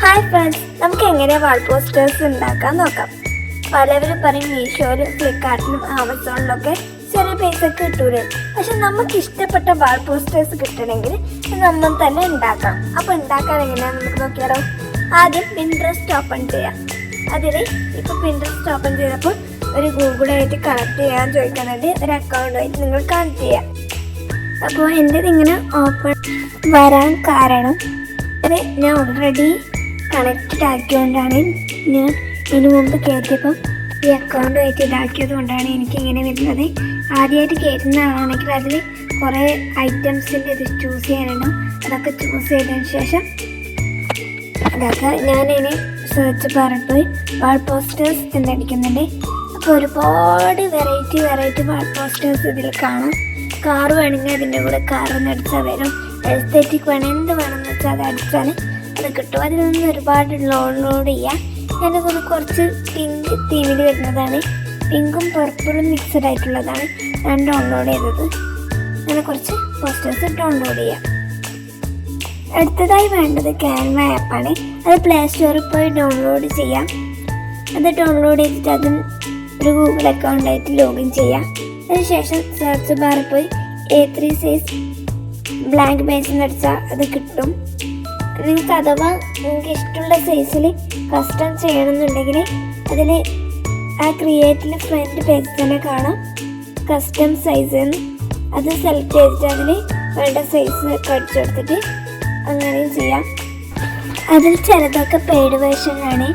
Hi friends, നമുക്ക് എങ്ങനെ വാൾ posters ഉണ്ടാക്കാൻ നോക്കാം. പലവരും പറയും മീഷോയിലും ഫ്ലിപ്കാർട്ടിലും ആമസോണിലൊക്കെ ചെറിയ പൈസ കിട്ടൂലേ. പക്ഷെ നമുക്ക് ഇഷ്ടപ്പെട്ട വാൾ പോസ്റ്റേഴ്സ് കിട്ടണമെങ്കിൽ നമ്മൾ തന്നെ ഉണ്ടാക്കാം. അപ്പോൾ ഉണ്ടാക്കാൻ എങ്ങനെയാണെന്ന് നമുക്ക് നോക്കിയാലോ. ആദ്യം പിൻട്രസ്റ്റ് ഓപ്പൺ ചെയ്യാം. അതിൽ ഇപ്പോൾ പിൻട്രസ്റ്റ് ഓപ്പൺ ചെയ്തപ്പോൾ ഒരു ഗൂഗിളായിട്ട് കണക്ട് ചെയ്യാൻ ചോദിക്കുന്നുണ്ട്. ഒരു അക്കൗണ്ടുമായിട്ട് നിങ്ങൾ കണക്ട് ചെയ്യാം. അപ്പോൾ എൻ്റെ ഇങ്ങനെ ഓപ്പൺ വരാൻ കാരണം അത് ഞാൻ ഓൾറെഡി കണക്റ്റഡ് ആക്കിയതുകൊണ്ടാണ്. ഞാൻ ഇതിനു മുമ്പ് കയറ്റിയപ്പം ഈ അക്കൗണ്ടുമായിട്ട് ഇതാക്കിയത് കൊണ്ടാണ് എനിക്കിങ്ങനെ വരുന്നത്. ആദ്യമായിട്ട് കയറ്റുന്ന ആളാണെങ്കിൽ അതിൽ കുറേ ഐറ്റംസിൻ്റെ ഇത് ചൂസ് ചെയ്യാനുണ്ടാവും. അതൊക്കെ ചൂസ് ചെയ്തതിന് ശേഷം അതൊക്കെ ഞാനിനി സെർച്ച് ബാറിൽ പോയി വാൾ പോസ്റ്റേഴ്സ് എന്നടിക്കുന്നുണ്ട്. അപ്പോൾ ഒരുപാട് വെറൈറ്റി വാൾ പോസ്റ്റേഴ്സ് ഇതിൽ കാണാം. കാറ് വേണമെങ്കിൽ അതിൻ്റെ കൂടെ കാറൊന്ന് അടിച്ചാൽ വരും. എസ്തെറ്റിക് വേണം, എന്ത് വേണമെന്ന് വെച്ചാൽ അത് അടിച്ചാൽ അത് കിട്ടും. അതിൽ നിന്ന് ഒരുപാട് ഡൗൺലോഡ് ചെയ്യാം. ഞാനത് കുറച്ച് പിങ്ക് തീമിൽ വരുന്നതാണ്. പിങ്കും പർപ്പിളും മിക്സഡ് ആയിട്ടുള്ളതാണ് ഞാൻ ഡൗൺലോഡ് ചെയ്തത്. അങ്ങനെ കുറച്ച് പോസ്റ്റേഴ്സ് ഡൗൺലോഡ് ചെയ്യാം. അടുത്തതായി വേണ്ടത് ക്യാൻവ ആപ്പാണ്. അത് പ്ലേ സ്റ്റോറിൽ പോയി ഡൗൺലോഡ് ചെയ്യാം. അത് ഡൗൺലോഡ് ചെയ്തിട്ട് അതും ഒരു ഗൂഗിൾ അക്കൗണ്ടായിട്ട് ലോഗിൻ ചെയ്യാം. അതിനുശേഷം സെർച്ച് ബാറിൽ പോയി A3 സൈസ് ബ്ലാങ്ക് പേജ് അടിച്ചാൽ അത് കിട്ടും. നിങ്ങൾക്ക് അഥവാ നിങ്ങൾക്ക് ഇഷ്ടമുള്ള സൈസിൽ കസ്റ്റം ചെയ്യണമെന്നുണ്ടെങ്കിൽ അതിൽ ആ ക്രിയേറ്റിൽ ഫ്രണ്ട് പേജ് തന്നെ കാണാം കസ്റ്റം സൈസ് എന്ന്. അത് സെലക്ട് ചെയ്തിട്ട് അതിൽ വേണ്ട സൈസ് ഒക്കെ അടിച്ചു കൊടുത്തിട്ട് അങ്ങനെയും ചെയ്യാം. അതിൽ ചിലതൊക്കെ പെയ്ഡ് വേർഷനാണ്.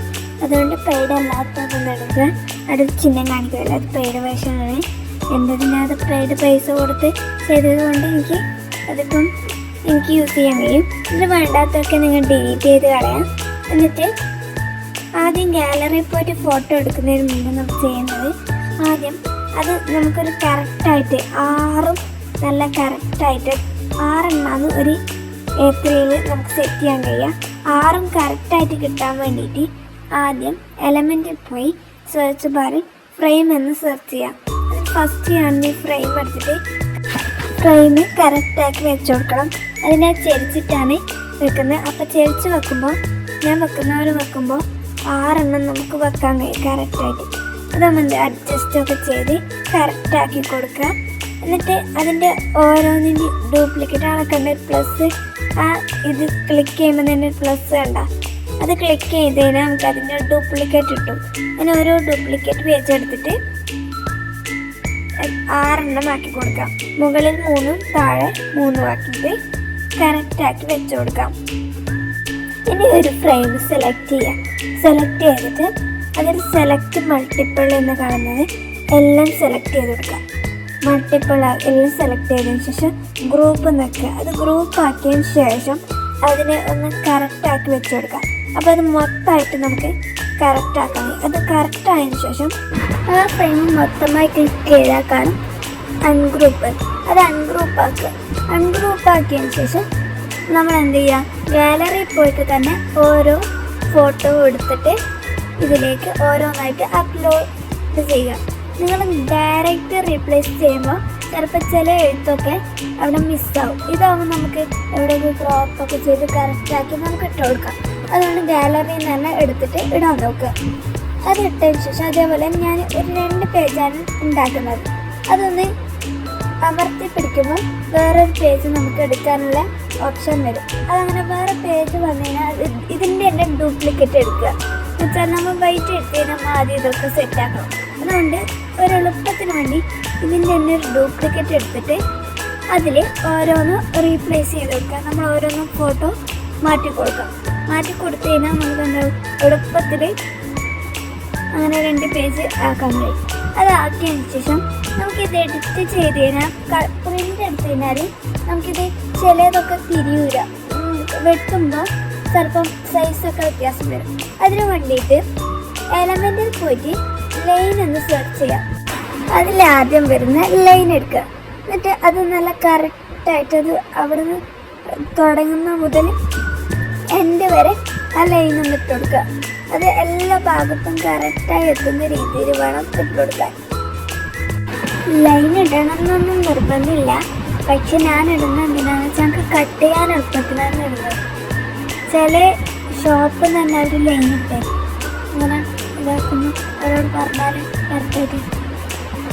അതുകൊണ്ട് പെയ്ഡ് അല്ലാത്തതൊന്നും എടുക്കുക. അടുത്ത ചിഹ്നം കാണിക്കില്ല, അത് പെയ്ഡ് വേർഷനാണ്. അത് പെയ്ഡ് പൈസ കൊടുത്ത് ചെയ്തത് കൊണ്ട് അതിപ്പം എനിക്ക് യൂസ് ചെയ്യാൻ കഴിയും. ഇതിൽ വേണ്ടാത്തൊക്കെ നിങ്ങൾ ഡിലീറ്റ് ചെയ്ത് കളയാം. എന്നിട്ട് ആദ്യം ഗാലറിയിൽ പോയിട്ട് ഫോട്ടോ എടുക്കുന്നതിന് മുമ്പ് നമുക്ക് ചെയ്യുന്നത് ആദ്യം അത് നമുക്കൊരു കറക്റ്റായിട്ട് 6 നല്ല കറക്റ്റായിട്ട് 6 ഒരു A3 നമുക്ക് സെറ്റ് ചെയ്യാൻ കഴിയാം. 6 കറക്റ്റായിട്ട് കിട്ടാൻ വേണ്ടിയിട്ട് ആദ്യം എലമെൻറ്റിൽ പോയി സെർച്ച് ബാറിൽ ഫ്രെയിം എന്ന് സെർച്ച് ചെയ്യാം. അതിൽ ഫസ്റ്റ് ഞാൻ ഫ്രെയിം എടുത്തിട്ട് ഫ്രെയിം കറക്റ്റാക്കി വെച്ച് കൊടുക്കണം. അതിനെ ചെരിച്ചിട്ടാണ് വെക്കുന്നത്. അപ്പോൾ ചെരിച്ച് വെക്കുമ്പോൾ ഞാൻ വെക്കുമ്പോൾ 6 നമുക്ക് വെക്കാൻ കഴിയും കറക്റ്റായിട്ട്. അത് നമ്മൾ അഡ്ജസ്റ്റൊക്കെ ചെയ്ത് കറക്റ്റാക്കി കൊടുക്കുക. എന്നിട്ട് അതിൻ്റെ ഓരോന്നിൻ്റെ ഡ്യൂപ്ലിക്കേറ്റ് അളക്കണ്ട പ്ലസ് ആ ഇത് ക്ലിക്ക് ചെയ്യുമ്പോൾ തന്നെ പ്ലസ് വേണ്ട, അത് ക്ലിക്ക് ചെയ്ത് കഴിഞ്ഞാൽ നമുക്ക് അതിൻ്റെ ഡ്യൂപ്ലിക്കേറ്റ് കിട്ടും. അങ്ങനെ ഓരോ ഡ്യൂപ്ലിക്കേറ്റ് പേജ് എടുത്തിട്ട് 6 ആക്കി കൊടുക്കാം. മുകളിൽ 3 താഴെ 3 ആക്കിയിട്ട് കറക്റ്റാക്കി വെച്ച് കൊടുക്കാം. ഇനി ഒരു ഫ്രെയിം സെലക്ട് ചെയ്യാം. സെലക്ട് ചെയ്തിട്ട് അതിൽ സെലക്ട് മൾട്ടിപ്പിൾ എന്ന് കാണുന്നത് എല്ലാം സെലക്ട് ചെയ്ത് കൊടുക്കാം. മൾട്ടിപ്പിൾ എല്ലാം സെലക്ട് ചെയ്തതിന് ശേഷം ഗ്രൂപ്പ് നിൽക്കുക. അത് ഗ്രൂപ്പ് ആക്കിയതിന് ശേഷം അതിനെ ഒന്ന് കറക്റ്റാക്കി വെച്ച് കൊടുക്കാം. അപ്പോൾ അത് മൊത്തമായിട്ട് നമുക്ക് കറക്റ്റാക്കാൻ കഴിയും. അത് കറക്റ്റായതിനു ശേഷം ആ ഫ്രെയിം മൊത്തമായി ക്ലിക്ക് ചെയ്താൽ കാണും അൺഗ്രൂപ്പ്. അത് അൺഗ്രൂപ്പ് ആക്കുക. അൺഗ്രൂപ്പ് ആക്കിയതിന് ശേഷം നമ്മൾ എന്ത് ചെയ്യുക, ഗാലറിയിൽ പോയിട്ട് തന്നെ ഓരോ ഫോട്ടോ എടുത്തിട്ട് ഇതിലേക്ക് ഓരോന്നായിട്ട് അപ്ലോഡ് ചെയ്യുക. നിങ്ങൾ ഡയറക്റ്റ് റീപ്ലേസ് ചെയ്യുമ്പോൾ ചിലപ്പോൾ ചില എഴുത്തൊക്കെ അവിടെ മിസ്സാവും. ഇതാവുമ്പോൾ നമുക്ക് എവിടെയൊക്കെ ക്രോപ്പൊക്കെ ചെയ്ത് കറക്റ്റാക്കി നമുക്ക് ഇട്ട് കൊടുക്കാം. അതുകൊണ്ട് ഗാലറിയിൽ നിന്ന് തന്നെ എടുത്തിട്ട് ഇടാൻ നോക്കുക. അത് ഇട്ടതിന് ശേഷം അതേപോലെ ഞാൻ ഒരു 2 പേജാണ് ഉണ്ടാക്കുന്നത്. അതൊന്ന് അമർത്തി പിടിക്കുമ്പോൾ വേറൊരു പേജ് നമുക്ക് എടുക്കാനുള്ള ഓപ്ഷൻ വരും. അതങ്ങനെ വേറെ പേജ് വന്നു കഴിഞ്ഞാൽ ഇതിൻ്റെ തന്നെ ഡ്യൂപ്ലിക്കേറ്റ് എടുക്കുക. എന്നുവെച്ചാൽ നമ്മൾ വൈറ്റ് എടുത്ത് നമ്മൾ ആദ്യം ഇതൊക്കെ സെറ്റാക്കണം. അതുകൊണ്ട് ഒരു എളുപ്പത്തിന് വേണ്ടി ഇതിൻ്റെ തന്നെ ഒരു ഡ്യൂപ്ലിക്കേറ്റ് എടുത്തിട്ട് അതിൽ ഓരോന്ന് റീപ്ലേസ് ചെയ്ത് കൊടുക്കുക. നമ്മൾ ഓരോന്നും ഫോട്ടോ മാറ്റി കൊടുക്കാം. മാറ്റി കൊടുത്തു കഴിഞ്ഞാൽ നമുക്ക് എന്താ എളുപ്പത്തിൽ അങ്ങനെ 2 പേജ് ആക്കാൻ കഴിയും. അതാക്കിയതിന് ശേഷം നമുക്കിത് എഡിറ്റ് ചെയ്ത് കഴിഞ്ഞാൽ പ്രിൻ്റ് എടുത്തു കഴിഞ്ഞാൽ നമുക്കിത് ചിലതൊക്കെ തിരിയൂല. വെട്ടുമ്പോൾ ചിലപ്പം സൈസൊക്കെ വ്യത്യാസം വരും. അതിന് വേണ്ടിയിട്ട് എലമെൻറ്റിൽ പോയിട്ട് ലൈൻ എന്ന് സെർച്ച് ചെയ്യാം. അതിലാദ്യം വരുന്ന ലൈൻ എടുക്കുക. എന്നിട്ട് അത് നല്ല കറക്റ്റായിട്ട് അത് അവിടെ നിന്ന് തുടങ്ങുന്ന മുതൽ എൻഡ് വരെ ആ ലൈൻ ഒന്ന് ഇട്ട് കൊടുക്കുക. അത് എല്ലാ ഭാഗത്തും കറക്റ്റായി എത്തുന്ന രീതിയിൽ വേണം ഇട്ട് കൊടുക്കാൻ. ലൈൻ ഇടണമെന്നൊന്നും നിർബന്ധമില്ല. പക്ഷെ ഞാൻ ഇടുന്നത് എന്തിനാണെന്ന് വെച്ചാൽ നമുക്ക് കട്ട് ചെയ്യാൻ എളുപ്പത്തിലാണ് ഇടുന്നത്. ചില ഷോപ്പിൽ നിന്ന് തന്നെ ഒരു ലൈൻ ഇട്ടേ ഇങ്ങനെ ഇതാക്കുന്നു. അവരോട് പറഞ്ഞാൽ കറക്റ്റായിട്ട്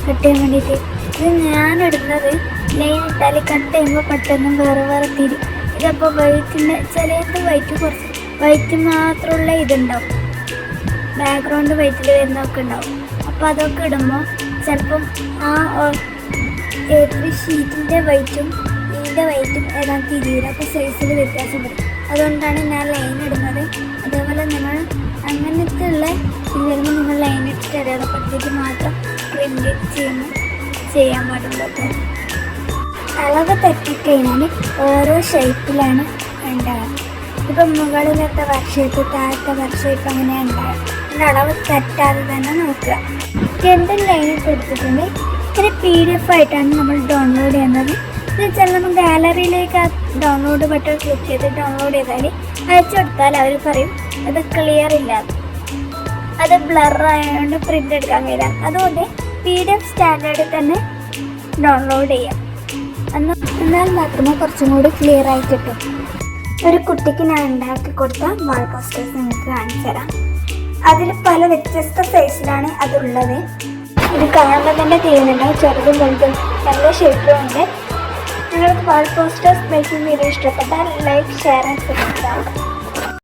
കട്ട് ചെയ്യാൻ വേണ്ടിയിട്ട്. ഇത് ഞാനിടുന്നത് ലൈൻ ഇട്ടാൽ കട്ട് ചെയ്യുമ്പോൾ പെട്ടെന്ന് വേറെ വേറെ തിരി. ഇതപ്പോൾ വൈറ്റിൻ്റെ ചിലത് വൈറ്റ് കുറച്ച് വൈറ്റ് മാത്രമുള്ള ഇതുണ്ടാവും, ബാക്ക്ഗ്രൗണ്ട് വൈറ്റിൽ വരുന്നതൊക്കെ ഉണ്ടാവും. അപ്പോൾ അതൊക്കെ ഇടുമ്പോൾ ചിലപ്പം ആ ഏതൊരു ഷീറ്റിൻ്റെ വൈറ്റും ഇതിൻ്റെ വൈറ്റും ഏതാണ്ട് തിരിയില്ല. അപ്പോൾ സൈസിൽ വ്യത്യാസം വരും. അതുകൊണ്ടാണ് ഞാൻ ലൈൻ ഇടുന്നത്. അതേപോലെ നമ്മൾ അങ്ങനത്തെ ഉള്ള ഇത് വരുമ്പോൾ നിങ്ങൾ ലൈൻ ഇട്ടിട്ട് അടയാളപ്പെടുത്തിയിട്ട് മാത്രം പ്രിൻ്റ് ചെയ്യാൻ പാടുള്ളൂ. അളവ് തെറ്റിക്കഴിഞ്ഞാൽ ഓരോ ഷേപ്പിലാണ് ഉണ്ടാകുക. ഇപ്പം മുകളിലത്തെ വർക്ക് ഷേപ്പ്, താഴത്തെ വർക്ക് ഷേപ്പ് അങ്ങനെ ഉണ്ടാകുക. അതിൻ്റെ അളവ് തെറ്റാതെ തന്നെ നോക്കുക. രണ്ട് ലൈൻ കൊടുത്തിട്ടുണ്ട്. ഇത് PDF ആയിട്ടാണ് നമ്മൾ ഡൗൺലോഡ് ചെയ്യുന്നത്. എന്ന് വെച്ചാൽ നമ്മൾ ഗാലറിയിലേക്ക് ആ ഡൗൺലോഡ് ബട്ടൺ ക്ലിക്ക് ചെയ്ത് ഡൗൺലോഡ് ചെയ്താൽ അയച്ചു കൊടുത്താൽ അവർ പറയും അത് ക്ലിയർ ഇല്ലാതെ, അത് ബ്ലറായതുകൊണ്ട് പ്രിൻ്റ് എടുക്കാൻ കഴിയില്ല. അതുകൊണ്ട് PDF സ്റ്റാൻഡേർഡിൽ തന്നെ ഡൗൺലോഡ് ചെയ്യാം. എന്നാൽ മാത്രമേ കുറച്ചും കൂടി ക്ലിയർ ആയി കിട്ടും. ഒരു കുട്ടിക്ക് ഞാൻ ഉണ്ടാക്കി കൊടുത്ത വാൾ പോസ്റ്റേഴ്സ് നിങ്ങൾക്ക് കാണിച്ചു തരാം. അതിൽ പല വ്യത്യസ്ത സൈസിലാണ് അതുള്ളത്. ഇത് കാണുമ്പോൾ തന്നെ തീരുന്നുണ്ടാവും. ചെറുതും വലുതും നല്ല ഷേപ്പിലും ഉണ്ട്. നിങ്ങൾക്ക് വാൾ പോസ്റ്റേഴ്സ് മേക്കിംഗ് വീഡിയോ ഇഷ്ടപ്പെട്ടാൽ ലൈക്ക്, ഷെയർ ആൻഡ് സബ്സ്ക്രൈബ്.